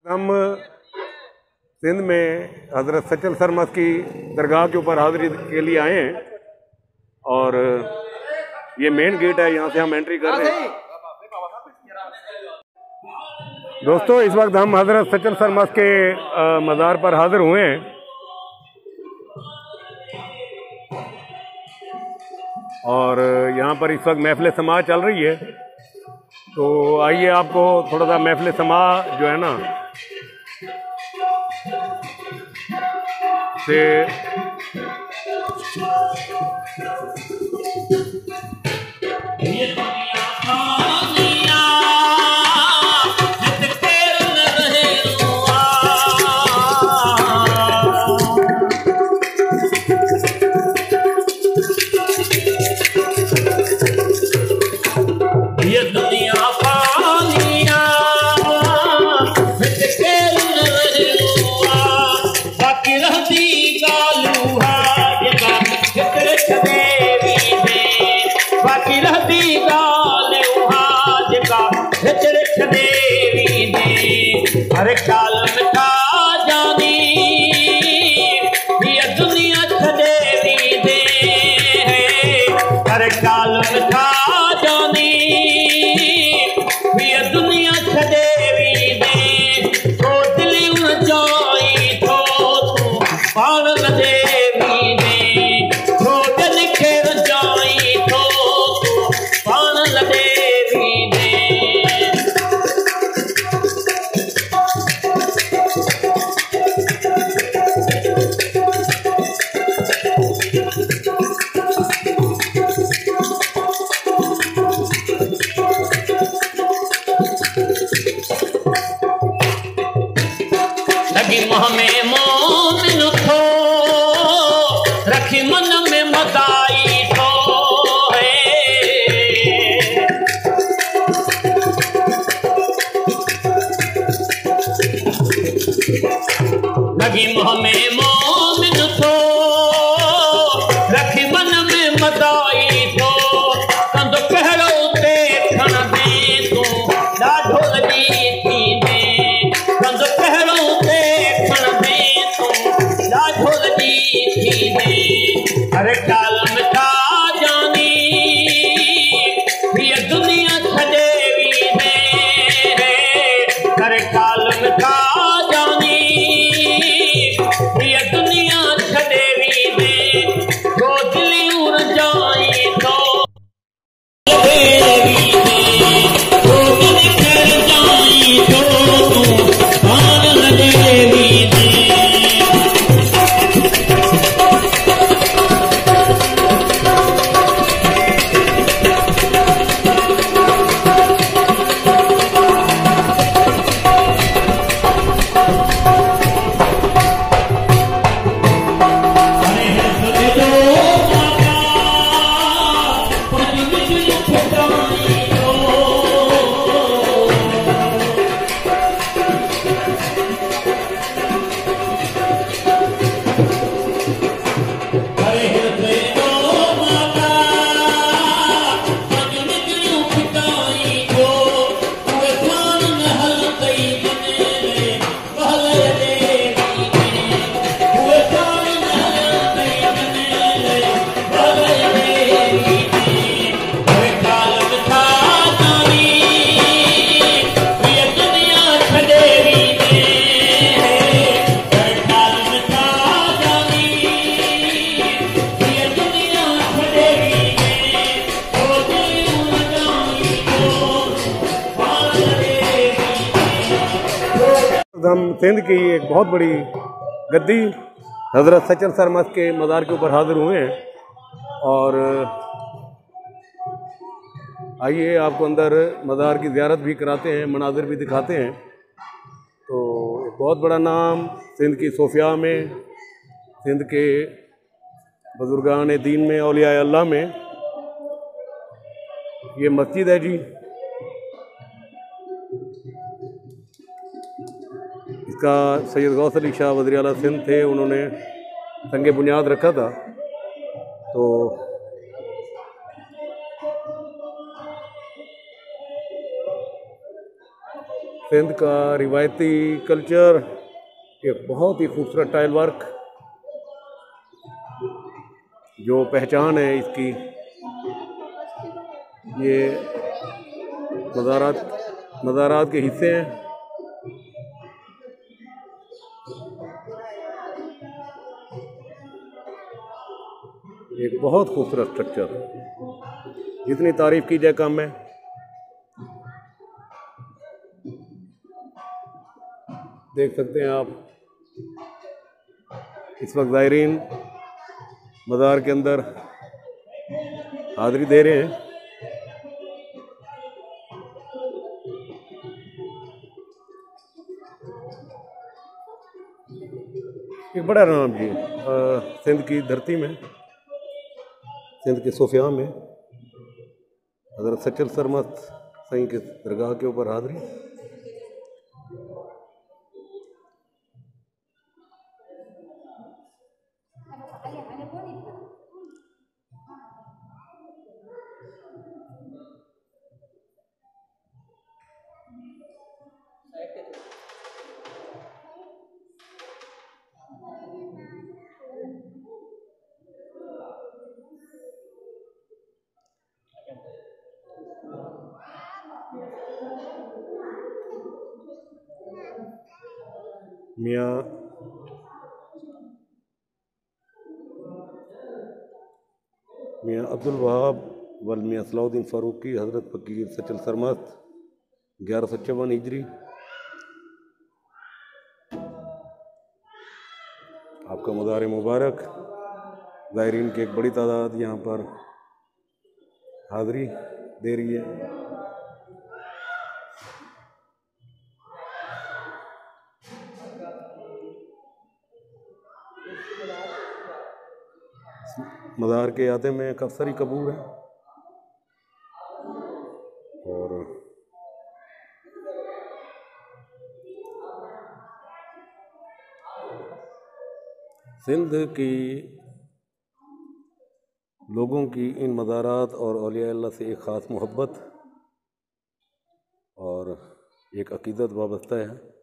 हम सिंध में हज़रत सचल सरमस की दरगाह के ऊपर हाज़िरी के लिए आए हैं और ये मेन गेट है, यहाँ से हम एंट्री कर रहे हैं। दोस्तों, इस वक्त हम हज़रत सचल सरमस के मज़ार पर हाज़िर हुए हैं और यहाँ पर इस वक्त महफिल समाअत चल रही है। तो आइए आपको थोड़ा सा महफिल समाअत जो है ना से हर काल मिठा जानी ये दुनिया छदेवी दे, हर काल मिठा जानी ये दुनिया छदेवी दे। तो दिली जाई तो तू पाण देवी दे, तो दिल खेर जाई तो तू पाण देवी दे। लगी मोह में मोमिन थो, रखी मन में मदाई थो है। लगी मोह में मोमिन थो, रखी मन में मदाई थो। कंद पहरो ते खण दे तू ॾाढो लगी थी दे, कंद पहरो हर काल मिठा जानी ये दुनिया छदेवी दे, हर काल मिठा जानी ये दुनिया छदेवी दे। तो दिली उड़ जाई तो देवी दे, तो दिल कर जाई तो तू पाण देवी दे। हम सिंध की एक बहुत बड़ी गद्दी हज़रत सचल सरमस के मज़ार के ऊपर हाज़िर हुए हैं और आइए आपको अंदर मज़ार की ज़ियारत भी कराते हैं, मनाज़िर भी दिखाते हैं। तो एक बहुत बड़ा नाम सिंध की सोफिया में, सिंध के बुज़ुर्गान दीन में, औलिया अल्लाह में ये मस्जिद है जी। इसका सैयद गौस अली शाह वज़ीर आला सिंध थे, उन्होंने संगे बुनियाद रखा था। तो सिंध का रिवायती कल्चर, एक बहुत ही खूबसूरत टाइल वर्क जो पहचान है इसकी। ये मज़ारात के हिस्से हैं। एक बहुत खूबसूरत स्ट्रक्चर, जितनी तारीफ की जाए कम है। देख सकते हैं आप, इस वक्त ज़ायरीन मज़ार के अंदर हाज़िरी दे रहे हैं। एक बड़ा नाम जी सिंध की धरती में, सिंध के सोफिया में हज़रत सचल सरमस्त सही के दरगाह के ऊपर हाज़िरी। मियाँ अब्दुल वहाब वल मियाँ सलाउद्दीन फ़ारूकी हज़रत फ़कीर सचल सरमस्त 1154 हिजरी। आपका मज़ार मुबारक। ज़ायरीन की एक बड़ी तादाद यहाँ पर हाज़िरी दे रही है। मज़ार के अहाते में कफसरी कबूर है और सिंध की लोगों की इन मज़ारात और औलिया अल्लाह से एक ख़ास मोहब्बत और एक अक़ीदत वाबस्ता है।